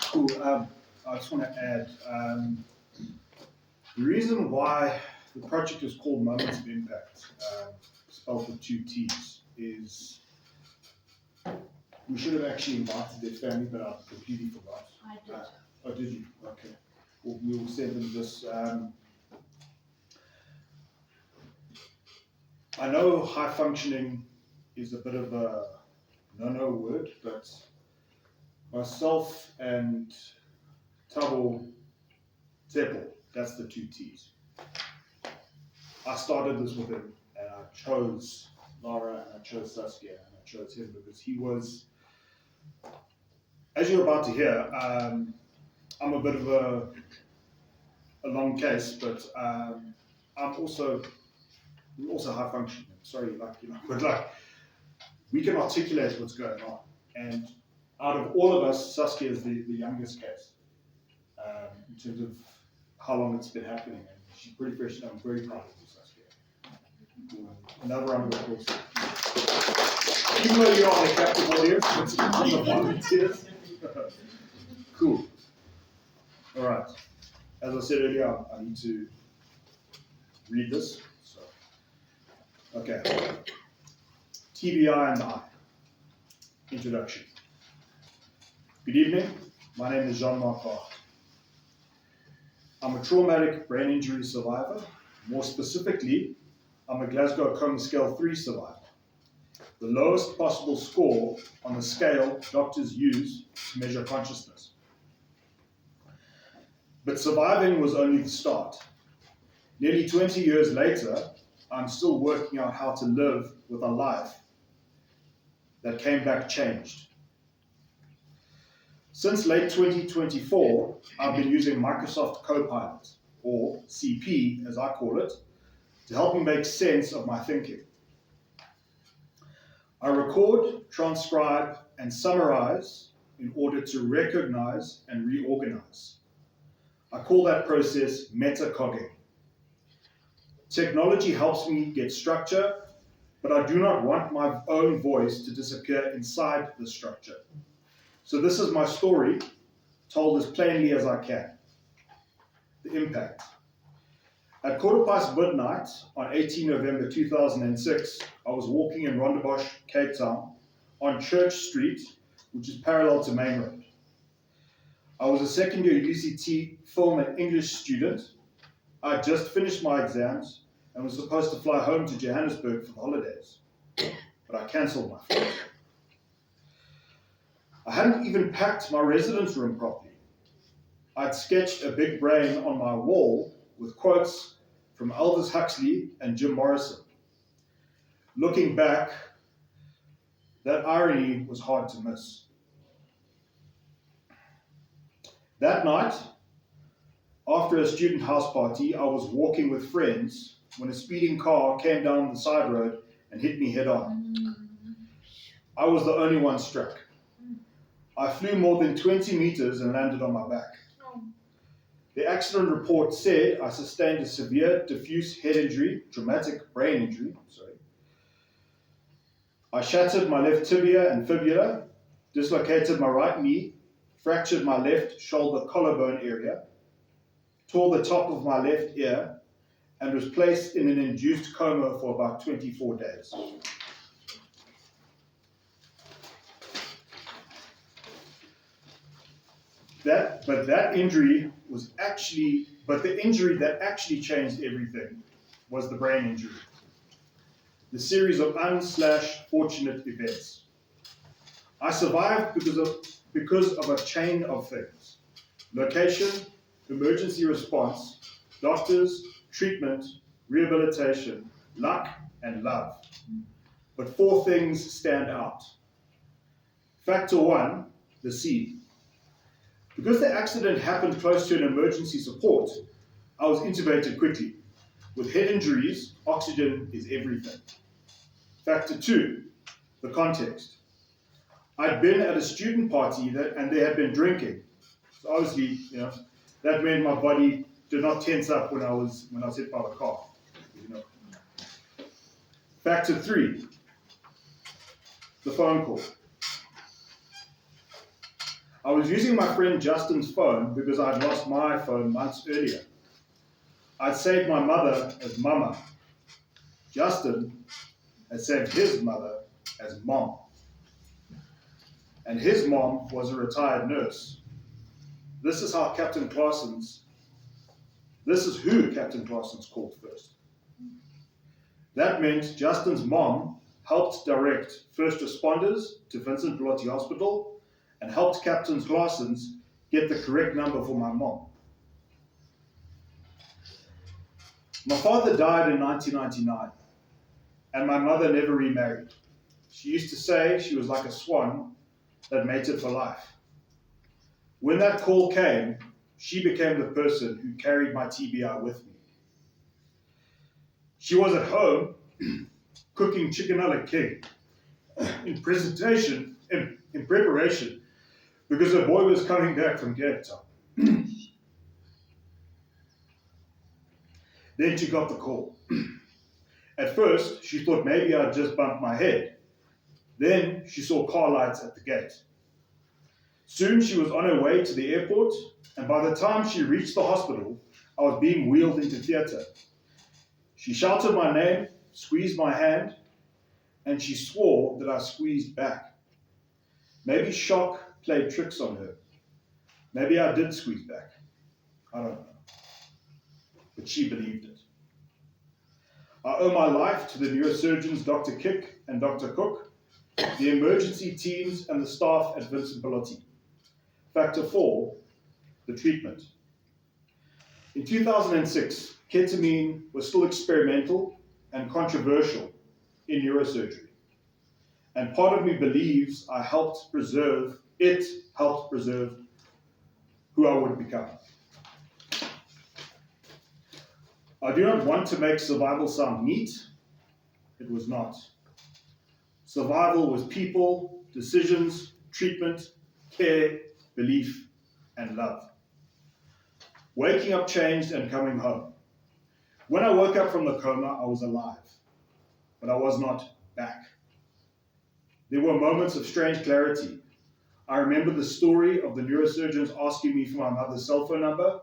Cool. I just want to add, the reason why the project is called Moments of Impact, spelled with 2 T's, is we should have actually invited their family, but I completely forgot. I did. Oh, did you? Okay. Well, we will send them this. I know high functioning is a bit of a no-no word, but myself and Tabo Tsepo, that's the 2 T's. I started this with him, and I chose Lara, and I chose Saskia, and I chose him because he was, as you're about to hear, I'm a bit of a long case, but we're also high functioning. Sorry, but we can articulate what's going on. And out of all of us, Saskia is the youngest case in terms of how long it's been happening. And she's pretty fresh, and I'm very proud of you, Saskia. Another round of applause. Even though you're on a captive audience, it's on the volunteers. Cool. All right. As I said earlier, I need to read this. So, okay. TBI and I. Introduction. Good evening. My name is Jean-Marc Vogt. I'm a traumatic brain injury survivor. More specifically, I'm a Glasgow Coma Scale 3 survivor. The lowest possible score on the scale doctors use to measure consciousness. But surviving was only the start. Nearly 20 years later, I'm still working out how to live with a life that came back changed. Since late 2024, I've been using Microsoft Copilot, or CP as I call it, to help me make sense of my thinking. I record, transcribe, and summarize in order to recognize and reorganize. I call that process metacogging. Technology helps me get structure, but I do not want my own voice to disappear inside the structure. So this is my story, told as plainly as I can. The impact. At midnight on 18 November 2006, I was walking in Rondebosch, Cape Town, on Church Street, which is parallel to Main Road. I was a second-year UCT film and English student. I had just finished my exams and was supposed to fly home to Johannesburg for the holidays, but I cancelled my flight. I hadn't even packed my residence room properly. I'd sketched a big brain on my wall with quotes from Aldous Huxley and Jim Morrison. Looking back, that irony was hard to miss. That night, after a student house party, I was walking with friends when a speeding car came down the side road and hit me head on. I was the only one struck. I flew more than 20 meters and landed on my back. The accident report said I sustained a severe diffuse head injury, traumatic brain injury, I shattered my left tibia and fibula, dislocated my right knee, fractured my left shoulder collarbone area, tore the top of my left ear, and was placed in an induced coma for about 24 days. The injury that actually changed everything was the brain injury. The series of fortunate events. I survived because of a chain of things. Location, emergency response, doctors, treatment, rehabilitation, luck, and love. But 4 things stand out. Factor 1, the seed. Because the accident happened close to an emergency support, I was intubated quickly. With head injuries, oxygen is everything. Factor 2, the context. I'd been at a student party and they had been drinking. So obviously, that meant my body did not tense up when I was hit by the car. Factor 3, the phone call. I was using my friend Justin's phone because I'd lost my phone months earlier. I'd saved my mother as Mama. Justin had saved his mother as Mom. And his mom was a retired nurse. This is who Captain Claassens called first. That meant Justin's mom helped direct first responders to Vincent Pallotti Hospital and helped Captain Claassens get the correct number for my mom. My father died in 1999, and my mother never remarried. She used to say she was like a swan that mated for life. When that call came, she became the person who carried my TBI with me. She was at home cooking chicken a la king in preparation because her boy was coming back from Cape Town. Then she got the call. At first, she thought maybe I'd just bumped my head. Then she saw car lights at the gate. Soon she was on her way to the airport, and by the time she reached the hospital, I was being wheeled into theatre. She shouted my name, squeezed my hand, and she swore that I squeezed back. Maybe shock played tricks on her. Maybe I did squeeze back. I don't know. But she believed it. I owe my life to the neurosurgeons Dr. Kick and Dr. Cook, the emergency teams and the staff at Vincent Pallotti. Factor 4, the treatment. In 2006, ketamine was still experimental and controversial in neurosurgery. And part of me believes it helped preserve who I would become. I do not want to make survival sound neat. It was not. Survival was people, decisions, treatment, care, belief, and love. Waking up changed and coming home. When I woke up from the coma, I was alive, but I was not back. There were moments of strange clarity. I remember the story of the neurosurgeons asking me for my mother's cell phone number.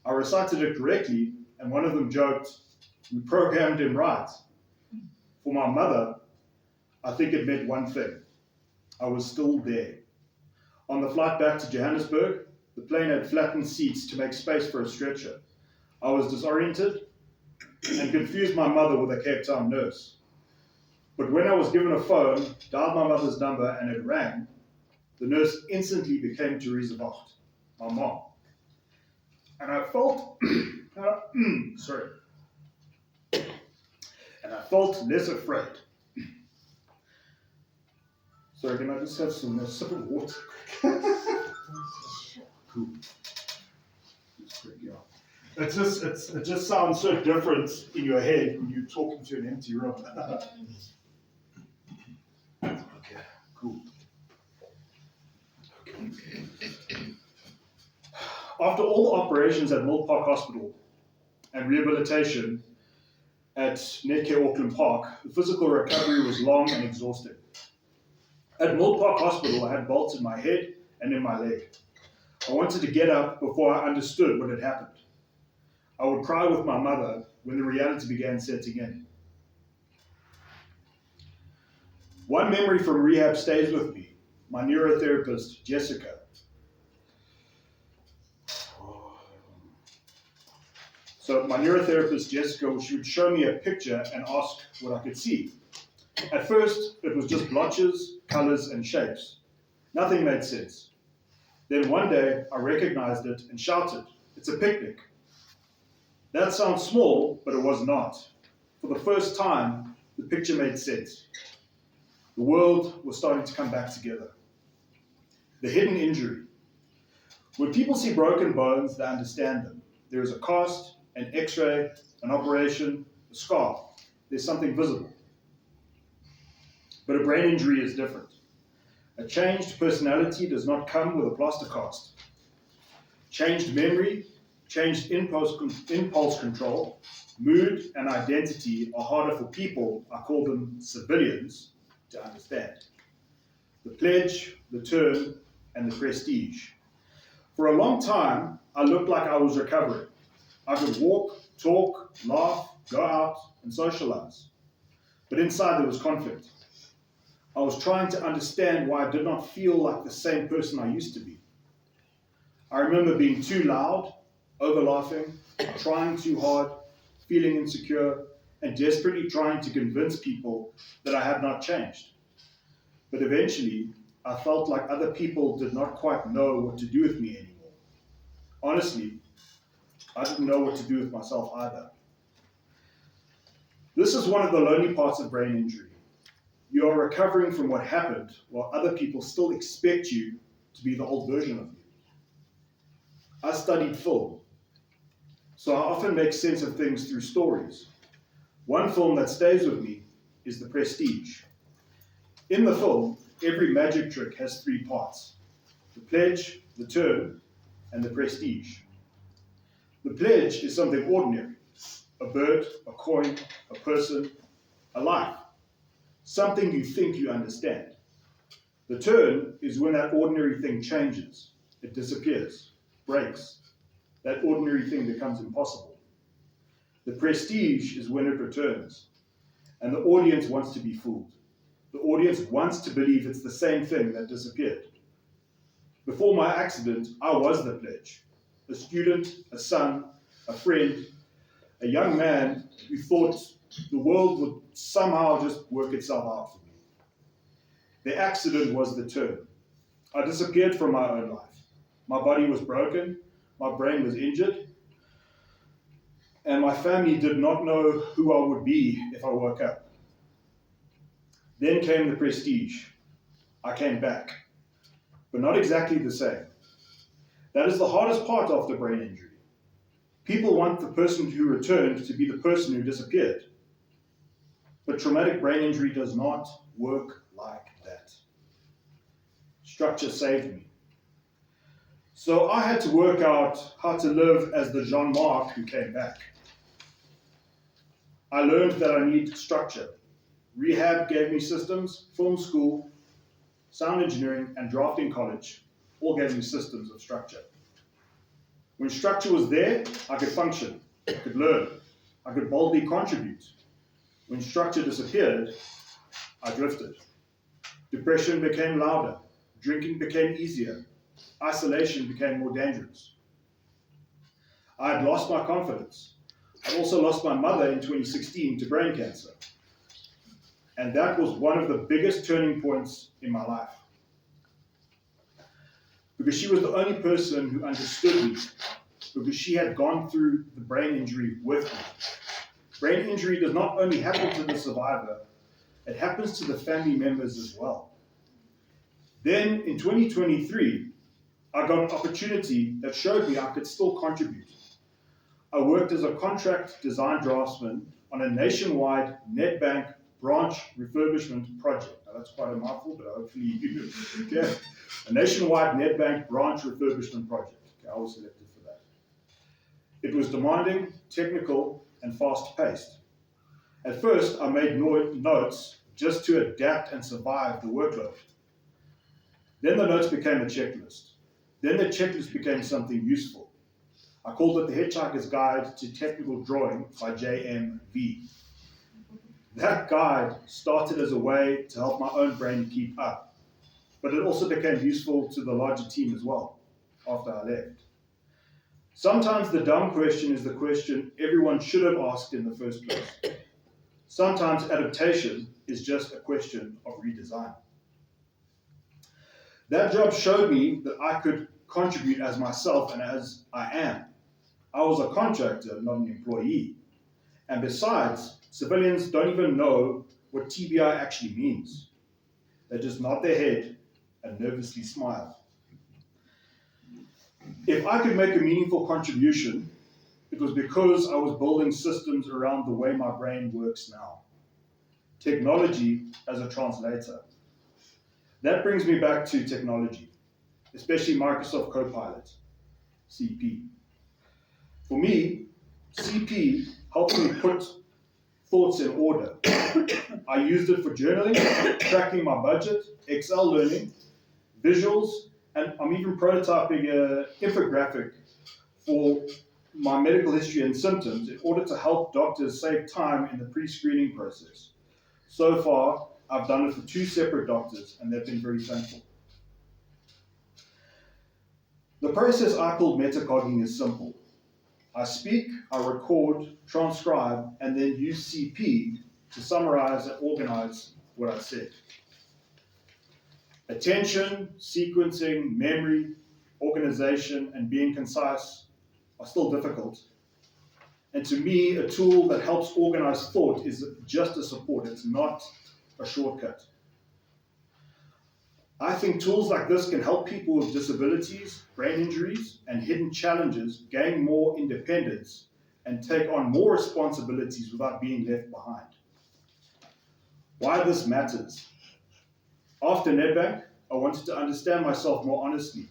I recited it correctly, and one of them joked, "We programmed him right." For my mother, I think it meant one thing. I was still there. On the flight back to Johannesburg, the plane had flattened seats to make space for a stretcher. I was disoriented and confused my mother with a Cape Town nurse. But when I was given a phone, dialed my mother's number, and it rang, the nurse instantly became Teresa Vogt, my mom. And I felt, and I felt less afraid. Sorry, can I just have some sip of water? Cool. It just sounds so different in your head when you're talking to an empty room. Okay, cool. Okay. After all the operations at Mill Park Hospital and rehabilitation at Netcare Auckland Park, the physical recovery was long and exhausting. At Mill Park Hospital, I had bolts in my head and in my leg. I wanted to get up before I understood what had happened. I would cry with my mother when the reality began setting in. One memory from rehab stays with me. My neurotherapist, Jessica. So my neurotherapist, Jessica, she would show me a picture and ask what I could see. At first, it was just blotches, colors, and shapes. Nothing made sense. Then one day, I recognized it and shouted, "It's a picnic." That sounds small, but it was not. For the first time, the picture made sense. The world was starting to come back together. The hidden injury. When people see broken bones, they understand them. There is a cast, an x-ray, an operation, a scar. There's something visible. But a brain injury is different. A changed personality does not come with a plaster cast. Changed memory, changed impulse control, mood, and identity are harder for people, I call them civilians, to understand. The pledge, the turn, and the prestige. For a long time, I looked like I was recovering. I could walk, talk, laugh, go out, and socialize. But inside there was conflict. I was trying to understand why I did not feel like the same person I used to be. I remember being too loud, over-laughing, trying too hard, feeling insecure, and desperately trying to convince people that I had not changed. But eventually, I felt like other people did not quite know what to do with me anymore. Honestly, I didn't know what to do with myself either. This is one of the lonely parts of brain injury. You are recovering from what happened while other people still expect you to be the old version of you. I studied film, so I often make sense of things through stories. One film that stays with me is The Prestige. In the film, every magic trick has 3 parts: the pledge, the turn, and the prestige. The pledge is something ordinary: a bird, a coin, a person, a life. Something you think you understand. The turn is when that ordinary thing changes. It disappears, breaks. That ordinary thing becomes impossible. The prestige is when it returns, and the audience wants to be fooled. The audience wants to believe it's the same thing that disappeared. Before my accident, I was the pledge. A student, a son, a friend, a young man who thought the world would somehow just work itself out for me. The accident was the turn. I disappeared from my own life. My body was broken, my brain was injured, and my family did not know who I would be if I woke up. Then came the prestige. I came back, but not exactly the same. That is the hardest part of the brain injury. People want the person who returned to be the person who disappeared. But traumatic brain injury does not work like that. Structure saved me. So I had to work out how to live as the Jean-Marc who came back. I learned that I need structure. Rehab gave me systems, film school, sound engineering, and drafting college all gave me systems of structure. When structure was there, I could function, I could learn, I could boldly contribute. When structure disappeared, I drifted. Depression became louder, drinking became easier, isolation became more dangerous. I had lost my confidence. I also lost my mother in 2016 to brain cancer. And that was one of the biggest turning points in my life. Because she was the only person who understood me, because she had gone through the brain injury with me. Brain injury does not only happen to the survivor, it happens to the family members as well. Then in 2023, I got an opportunity that showed me I could still contribute. I worked as a contract design draftsman on a nationwide NetBank branch refurbishment project. Now that's quite a mouthful, but hopefully you okay. A nationwide NetBank branch refurbishment project. Okay, I was selected for that. It was demanding, technical, and fast-paced. At first, I made notes just to adapt and survive the workload. Then the notes became a checklist. Then the checklist became something useful. I called it the Hitchhiker's Guide to Technical Drawing by JMV. That guide started as a way to help my own brain keep up, but it also became useful to the larger team as well after I left. Sometimes the dumb question is the question everyone should have asked in the first place. Sometimes adaptation is just a question of redesign. That job showed me that I could contribute as myself and as I am. I was a contractor, not an employee. And besides, civilians don't even know what TBI actually means. They just nod their head and nervously smile. If I could make a meaningful contribution, it was because I was building systems around the way my brain works now. Technology as a translator. That brings me back to technology, especially Microsoft Copilot, CP. For me, CP helped me put thoughts in order. I used it for journaling, tracking my budget, Excel learning, visuals, and I'm even prototyping an infographic for my medical history and symptoms in order to help doctors save time in the pre-screening process. So far, I've done it for 2 separate doctors, and they've been very thankful. The process I call metacogging is simple. I speak, I record, transcribe, and then use CP to summarize and organize what I said. Attention, sequencing, memory, organization, and being concise are still difficult. And to me, a tool that helps organize thought is just a support. It's not a shortcut. I think tools like this can help people with disabilities, brain injuries, and hidden challenges gain more independence and take on more responsibilities without being left behind. Why this matters. After Nedbank, I wanted to understand myself more honestly.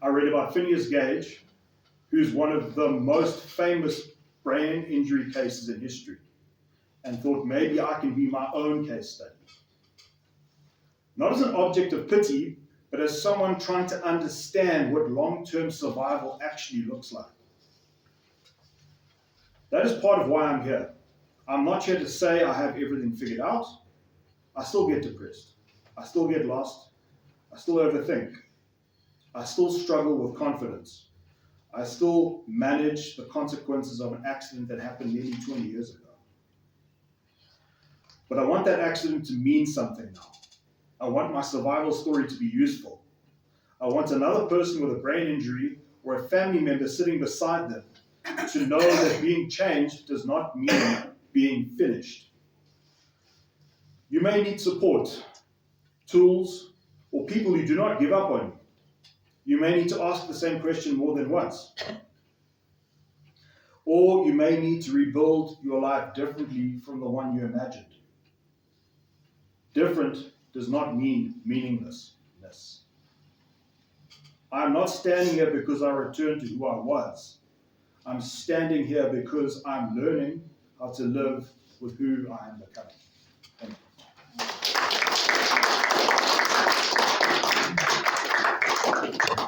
I read about Phineas Gage, who's one of the most famous brain injury cases in history, and thought maybe I can be my own case study. Not as an object of pity, but as someone trying to understand what long-term survival actually looks like. That is part of why I'm here. I'm not here to say I have everything figured out. I still get depressed. I still get lost. I still overthink. I still struggle with confidence. I still manage the consequences of an accident that happened nearly 20 years ago. But I want that accident to mean something now. I want my survival story to be useful. I want another person with a brain injury or a family member sitting beside them to know that being changed does not mean being finished. You may need support, tools, or people who do not give up on you. You may need to ask the same question more than once. Or you may need to rebuild your life differently from the one you imagined. Different does not mean meaninglessness. I'm not standing here because I returned to who I was. I'm standing here because I'm learning how to live with who I am becoming. Thank you.